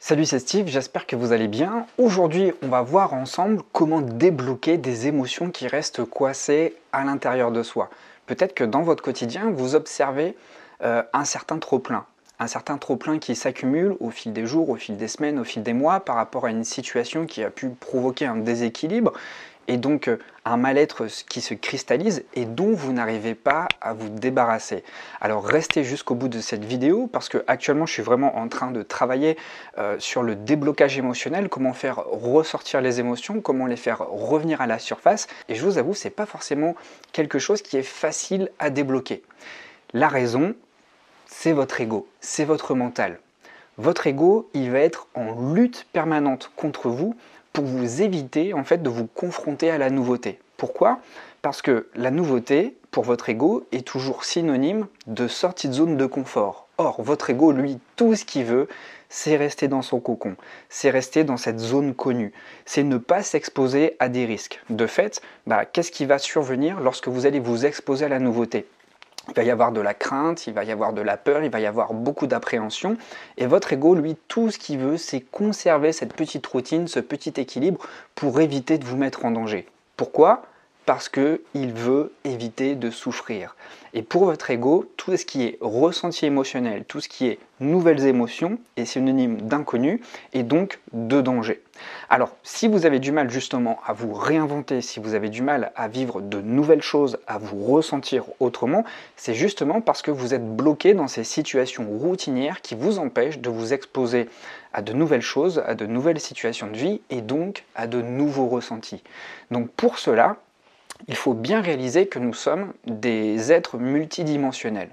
Salut, c'est Steve, j'espère que vous allez bien. Aujourd'hui, on va voir ensemble comment débloquer des émotions qui restent coincées à l'intérieur de soi. Peut-être que dans votre quotidien, vous observez un certain trop-plein. Un certain trop-plein qui s'accumule au fil des jours, au fil des semaines, au fil des mois par rapport à une situation qui a pu provoquer un déséquilibre et donc un mal-être qui se cristallise et dont vous n'arrivez pas à vous débarrasser. Alors restez jusqu'au bout de cette vidéo parce que actuellement je suis vraiment en train de travailler sur le déblocage émotionnel, comment faire ressortir les émotions, comment les faire revenir à la surface, et je vous avoue c'est pas forcément quelque chose qui est facile à débloquer. La raison, c'est votre ego, c'est votre mental. Votre ego, il va être en lutte permanente contre vous pour vous éviter en fait de vous confronter à la nouveauté. Pourquoi? Parce que la nouveauté, pour votre ego, est toujours synonyme de sortie de zone de confort. Or, votre ego, lui, tout ce qu'il veut, c'est rester dans son cocon, c'est rester dans cette zone connue, c'est ne pas s'exposer à des risques. De fait, qu'est-ce qui va survenir lorsque vous allez vous exposer à la nouveauté? Il va y avoir de la crainte, il va y avoir de la peur, il va y avoir beaucoup d'appréhension. Et votre ego, lui, tout ce qu'il veut, c'est conserver cette petite routine, ce petit équilibre pour éviter de vous mettre en danger. Pourquoi? Parce qu'il veut éviter de souffrir. Et pour votre ego, tout ce qui est ressenti émotionnel, tout ce qui est nouvelles émotions est synonyme d'inconnu et donc de danger. Alors, si vous avez du mal justement à vous réinventer, si vous avez du mal à vivre de nouvelles choses, à vous ressentir autrement, c'est justement parce que vous êtes bloqué dans ces situations routinières qui vous empêchent de vous exposer à de nouvelles choses, à de nouvelles situations de vie et donc à de nouveaux ressentis. Donc pour cela, il faut bien réaliser que nous sommes des êtres multidimensionnels.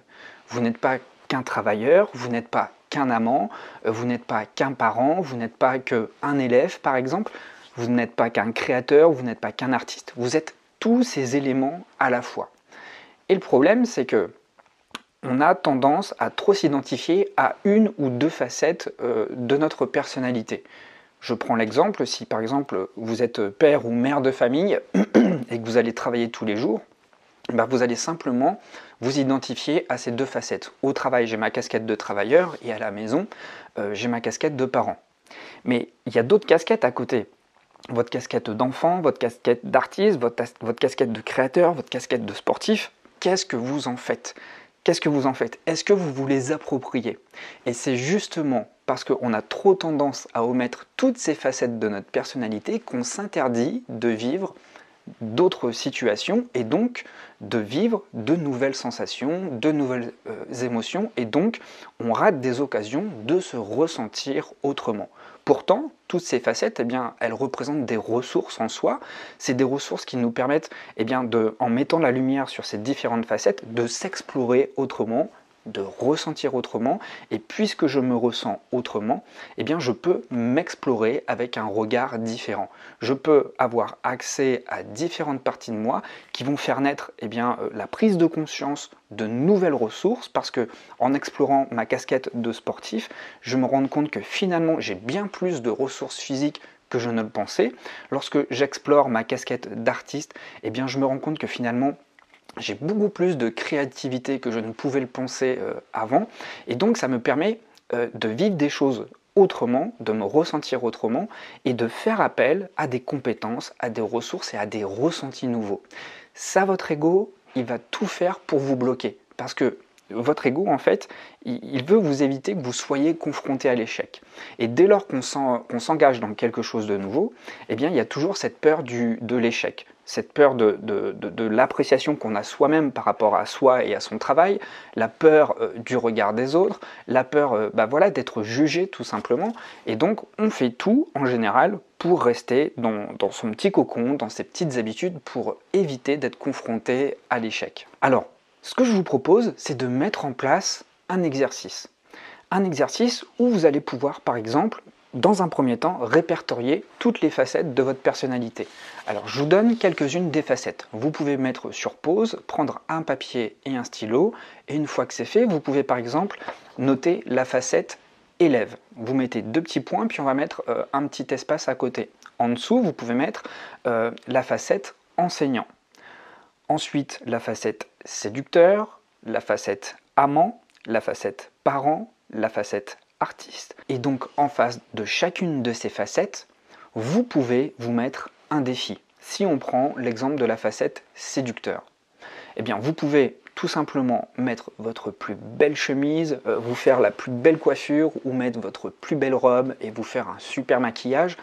Vous n'êtes pas qu'un travailleur, vous n'êtes pas qu'un amant, vous n'êtes pas qu'un parent, vous n'êtes pas qu'un élève par exemple, vous n'êtes pas qu'un créateur, vous n'êtes pas qu'un artiste. Vous êtes tous ces éléments à la fois. Et le problème, c'est que on a tendance à trop s'identifier à une ou deux facettes de notre personnalité. Je prends l'exemple, si par exemple vous êtes père ou mère de famille et que vous allez travailler tous les jours, vous allez simplement vous identifier à ces deux facettes. Au travail, j'ai ma casquette de travailleur et à la maison, j'ai ma casquette de parent. Mais il y a d'autres casquettes à côté. Votre casquette d'enfant, votre casquette d'artiste, votre casquette de créateur, votre casquette de sportif. Qu'est-ce que vous en faites? Qu'est-ce que vous en faites? Est-ce que vous vous les appropriez? Et c'est justement parce qu'on a trop tendance à omettre toutes ces facettes de notre personnalité qu'on s'interdit de vivre d'autres situations et donc de vivre de nouvelles sensations, de nouvelles émotions et donc on rate des occasions de se ressentir autrement. Pourtant, toutes ces facettes, elles représentent des ressources en soi. C'est des ressources qui nous permettent, en mettant la lumière sur ces différentes facettes, de s'explorer autrement, de ressentir autrement, et puisque je me ressens autrement, je peux m'explorer avec un regard différent. Je peux avoir accès à différentes parties de moi qui vont faire naître la prise de conscience de nouvelles ressources, parce que en explorant ma casquette de sportif, je me rends compte que finalement j'ai bien plus de ressources physiques que je ne le pensais. Lorsque j'explore ma casquette d'artiste, je me rends compte que finalement j'ai beaucoup plus de créativité que je ne pouvais le penser avant, et donc ça me permet de vivre des choses autrement, de me ressentir autrement, et de faire appel à des compétences, à des ressources et à des ressentis nouveaux. Ça, votre ego, il va tout faire pour vous bloquer, parce que votre ego, en fait, il veut vous éviter que vous soyez confronté à l'échec. Et dès lors qu'on s'engage dans quelque chose de nouveau, il y a toujours cette peur de l'échec, cette peur de l'appréciation qu'on a soi-même par rapport à soi et à son travail, la peur du regard des autres, la peur d'être jugé tout simplement. Et donc, on fait tout, en général, pour rester dans son petit cocon, dans ses petites habitudes, pour éviter d'être confronté à l'échec. Alors, ce que je vous propose, c'est de mettre en place un exercice. Un exercice où vous allez pouvoir, par exemple, dans un premier temps, répertorier toutes les facettes de votre personnalité. Alors, je vous donne quelques-unes des facettes. Vous pouvez mettre sur pause, prendre un papier et un stylo, et une fois que c'est fait, vous pouvez par exemple noter la facette élève. Vous mettez deux petits points, puis on va mettre un petit espace à côté. En dessous, vous pouvez mettre la facette enseignant. Ensuite, la facette séducteur, la facette amant, la facette parent, la facette artiste. Et donc en face de chacune de ces facettes, vous pouvez vous mettre un défi. Si on prend l'exemple de la facette séducteur, eh bien vous pouvez tout simplement mettre votre plus belle chemise, vous faire la plus belle coiffure ou mettre votre plus belle robe et vous faire un super maquillage.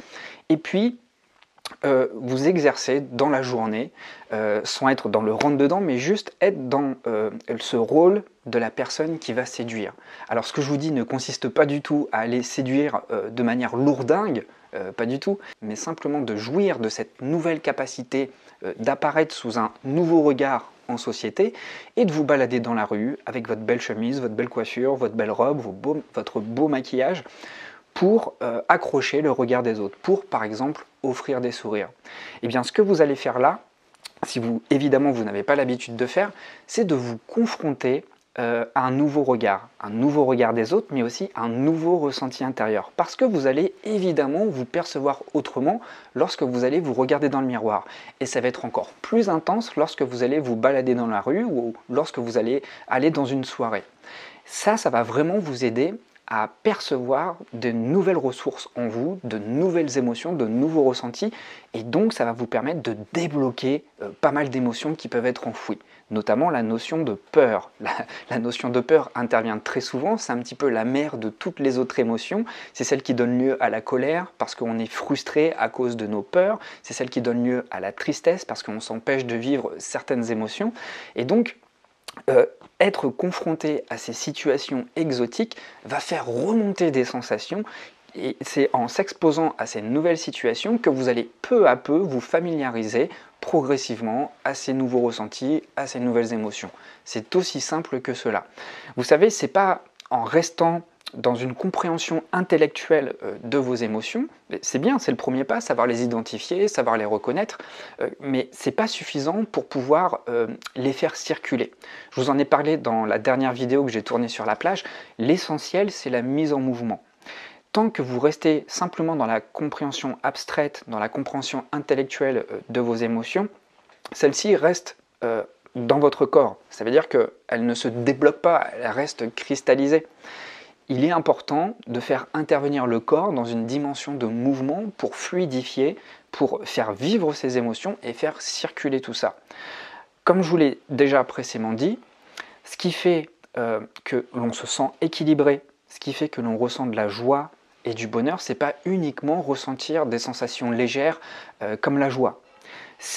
Et puis vous exercer dans la journée, sans être dans le rentre-dedans, mais juste être dans ce rôle de la personne qui va séduire. Alors ce que je vous dis ne consiste pas du tout à aller séduire de manière lourdingue, pas du tout, mais simplement de jouir de cette nouvelle capacité d'apparaître sous un nouveau regard en société et de vous balader dans la rue avec votre belle chemise, votre belle coiffure, votre belle robe, votre beau maquillage, pour accrocher le regard des autres, pour par exemple offrir des sourires. Et bien ce que vous allez faire là, si évidemment vous n'avez pas l'habitude de faire, c'est de vous confronter à un nouveau regard des autres, mais aussi un nouveau ressenti intérieur. Parce que vous allez évidemment vous percevoir autrement lorsque vous allez vous regarder dans le miroir. Et ça va être encore plus intense lorsque vous allez vous balader dans la rue ou lorsque vous allez aller dans une soirée. Ça va vraiment vous aider à percevoir de nouvelles ressources en vous, de nouvelles émotions, de nouveaux ressentis, et donc ça va vous permettre de débloquer pas mal d'émotions qui peuvent être enfouies, notamment la notion de peur. La notion de peur intervient très souvent, c'est un petit peu la mère de toutes les autres émotions, c'est celle qui donne lieu à la colère parce qu'on est frustré à cause de nos peurs, c'est celle qui donne lieu à la tristesse parce qu'on s'empêche de vivre certaines émotions, et donc être confronté à ces situations exotiques va faire remonter des sensations et c'est en s'exposant à ces nouvelles situations que vous allez peu à peu vous familiariser progressivement à ces nouveaux ressentis, à ces nouvelles émotions. C'est aussi simple que cela. Vous savez, c'est pas en restant dans une compréhension intellectuelle de vos émotions, c'est bien, c'est le premier pas, savoir les identifier, savoir les reconnaître, mais c'est pas suffisant pour pouvoir les faire circuler. Je vous en ai parlé dans la dernière vidéo que j'ai tournée sur la plage, l'essentiel c'est la mise en mouvement. Tant que vous restez simplement dans la compréhension abstraite, dans la compréhension intellectuelle de vos émotions, celles-ci restent dans votre corps. Ça veut dire qu'elles ne se débloquent pas, elles restent cristallisées. Il est important de faire intervenir le corps dans une dimension de mouvement pour fluidifier, pour faire vivre ses émotions et faire circuler tout ça. Comme je vous l'ai déjà précédemment dit, ce qui fait que l'on se sent équilibré, ce qui fait que l'on ressent de la joie et du bonheur, c'est pas uniquement ressentir des sensations légères comme la joie.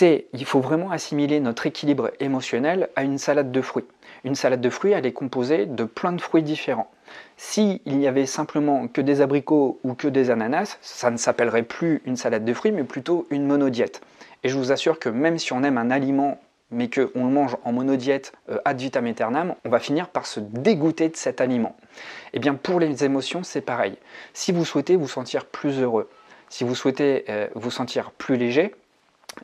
Il faut vraiment assimiler notre équilibre émotionnel à une salade de fruits. Une salade de fruits, elle est composée de plein de fruits différents. S'il n'y avait simplement que des abricots ou que des ananas, ça ne s'appellerait plus une salade de fruits, mais plutôt une monodiète. Et je vous assure que même si on aime un aliment, mais qu'on le mange en monodiète ad vitam aeternam, on va finir par se dégoûter de cet aliment. Et bien pour les émotions, c'est pareil. Si vous souhaitez vous sentir plus heureux, si vous souhaitez vous sentir plus léger,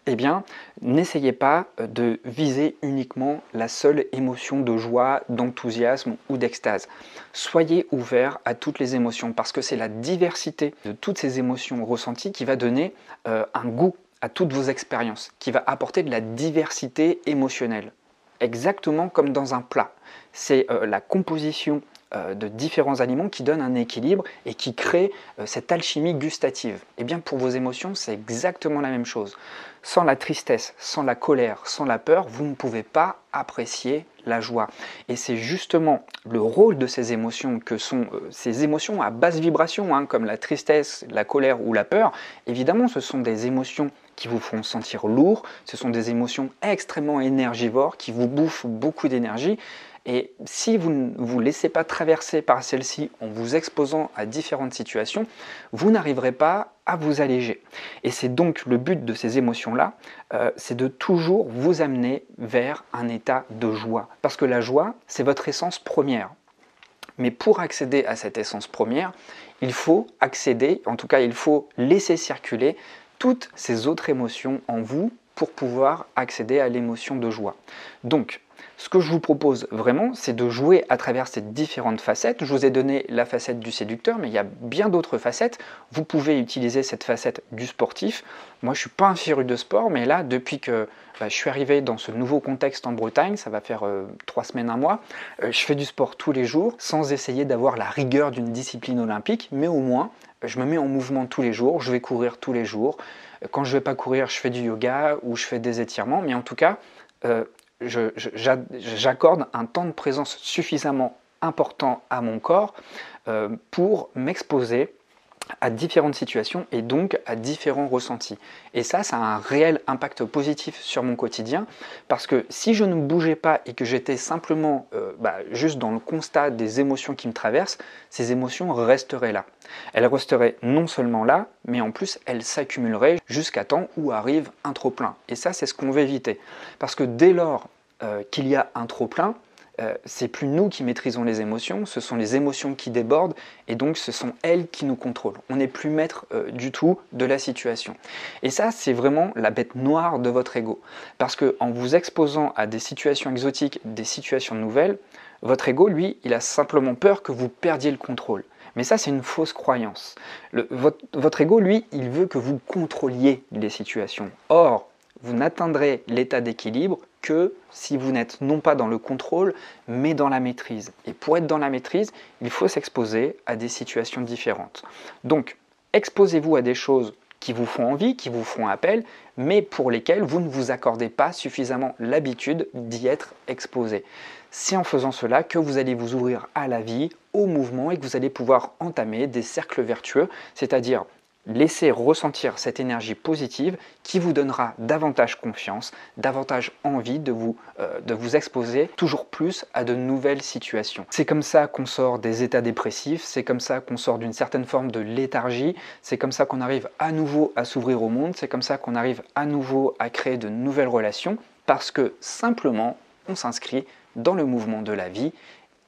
eh bien, n'essayez pas de viser uniquement la seule émotion de joie, d'enthousiasme ou d'extase. Soyez ouvert à toutes les émotions parce que c'est la diversité de toutes ces émotions ressenties qui va donner un goût à toutes vos expériences, qui va apporter de la diversité émotionnelle. Exactement comme dans un plat. C'est la composition de différents aliments qui donnent un équilibre et qui créent cette alchimie gustative. Et bien pour vos émotions, c'est exactement la même chose. Sans la tristesse, sans la colère, sans la peur, vous ne pouvez pas apprécier la joie. Et c'est justement le rôle de ces émotions que sont ces émotions à basse vibration, comme la tristesse, la colère ou la peur. Évidemment, ce sont des émotions qui vous font sentir lourd, ce sont des émotions extrêmement énergivores qui vous bouffent beaucoup d'énergie. Et si vous ne vous laissez pas traverser par celle-ci en vous exposant à différentes situations, vous n'arriverez pas à vous alléger. Et c'est donc le but de ces émotions-là, c'est de toujours vous amener vers un état de joie. Parce que la joie, c'est votre essence première. Mais pour accéder à cette essence première, il faut accéder, en tout cas il faut laisser circuler toutes ces autres émotions en vous pour pouvoir accéder à l'émotion de joie. Donc, Ce que je vous propose vraiment, c'est de jouer à travers ces différentes facettes. Je vous ai donné la facette du séducteur, mais il y a bien d'autres facettes. Vous pouvez utiliser cette facette du sportif. Moi, je ne suis pas un féru de sport, mais là, depuis que je suis arrivé dans ce nouveau contexte en Bretagne, ça va faire 3 semaines, un mois, je fais du sport tous les jours, sans essayer d'avoir la rigueur d'une discipline olympique, mais au moins, je me mets en mouvement tous les jours, je vais courir tous les jours. Quand je ne vais pas courir, je fais du yoga ou je fais des étirements, mais en tout cas, j'accorde un temps de présence suffisamment important à mon corps pour m'exposer à différentes situations et donc à différents ressentis. Et ça a un réel impact positif sur mon quotidien parce que si je ne bougeais pas et que j'étais simplement juste dans le constat des émotions qui me traversent, ces émotions resteraient là. Elles resteraient non seulement là, mais en plus elles s'accumuleraient jusqu'à temps où arrive un trop-plein. Et ça, c'est ce qu'on veut éviter. Parce que dès lors qu'il y a un trop-plein, c'est plus nous qui maîtrisons les émotions, ce sont les émotions qui débordent et donc ce sont elles qui nous contrôlent. On n'est plus maître du tout de la situation. Et ça, c'est vraiment la bête noire de votre ego. Parce qu'en vous exposant à des situations exotiques, des situations nouvelles, votre ego, lui, il a simplement peur que vous perdiez le contrôle. Mais ça, c'est une fausse croyance. Votre ego, lui, il veut que vous contrôliez les situations. Or, vous n'atteindrez l'état d'équilibre que si vous n'êtes non pas dans le contrôle, mais dans la maîtrise. Et pour être dans la maîtrise, il faut s'exposer à des situations différentes. Donc, exposez-vous à des choses qui vous font envie, qui vous font appel, mais pour lesquelles vous ne vous accordez pas suffisamment l'habitude d'y être exposé. C'est en faisant cela que vous allez vous ouvrir à la vie, au mouvement, et que vous allez pouvoir entamer des cercles vertueux, c'est-à-dire laissez ressentir cette énergie positive qui vous donnera davantage confiance, davantage envie de vous exposer toujours plus à de nouvelles situations. C'est comme ça qu'on sort des états dépressifs, c'est comme ça qu'on sort d'une certaine forme de léthargie, c'est comme ça qu'on arrive à nouveau à s'ouvrir au monde, c'est comme ça qu'on arrive à nouveau à créer de nouvelles relations, parce que simplement on s'inscrit dans le mouvement de la vie,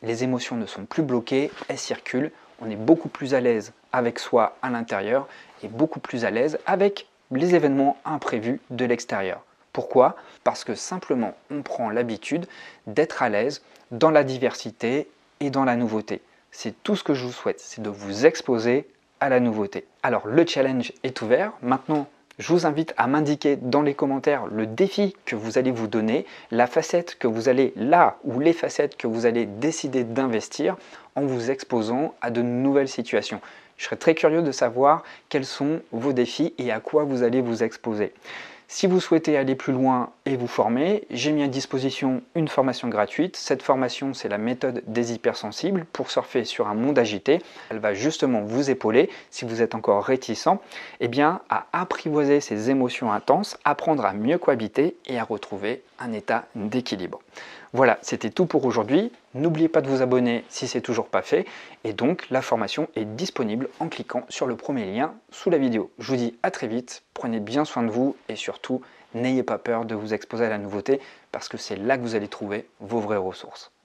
les émotions ne sont plus bloquées, elles circulent, on est beaucoup plus à l'aise avec soi à l'intérieur et beaucoup plus à l'aise avec les événements imprévus de l'extérieur. Pourquoi? Parce que simplement on prend l'habitude d'être à l'aise dans la diversité et dans la nouveauté. C'est tout ce que je vous souhaite, c'est de vous exposer à la nouveauté. Alors le challenge est ouvert, maintenant je vous invite à m'indiquer dans les commentaires le défi que vous allez vous donner, la facette que vous allez ou les facettes que vous allez décider d'investir en vous exposant à de nouvelles situations. Je serais très curieux de savoir quels sont vos défis et à quoi vous allez vous exposer. Si vous souhaitez aller plus loin et vous former, j'ai mis à disposition une formation gratuite. Cette formation, c'est la méthode des hypersensibles pour surfer sur un monde agité. Elle va justement vous épauler, si vous êtes encore réticent, à apprivoiser ces émotions intenses, apprendre à mieux cohabiter et à retrouver un état d'équilibre. Voilà, c'était tout pour aujourd'hui. N'oubliez pas de vous abonner si ce n'est toujours pas fait. Et donc, la formation est disponible en cliquant sur le premier lien sous la vidéo. Je vous dis à très vite, prenez bien soin de vous et surtout, n'ayez pas peur de vous exposer à la nouveauté parce que c'est là que vous allez trouver vos vraies ressources.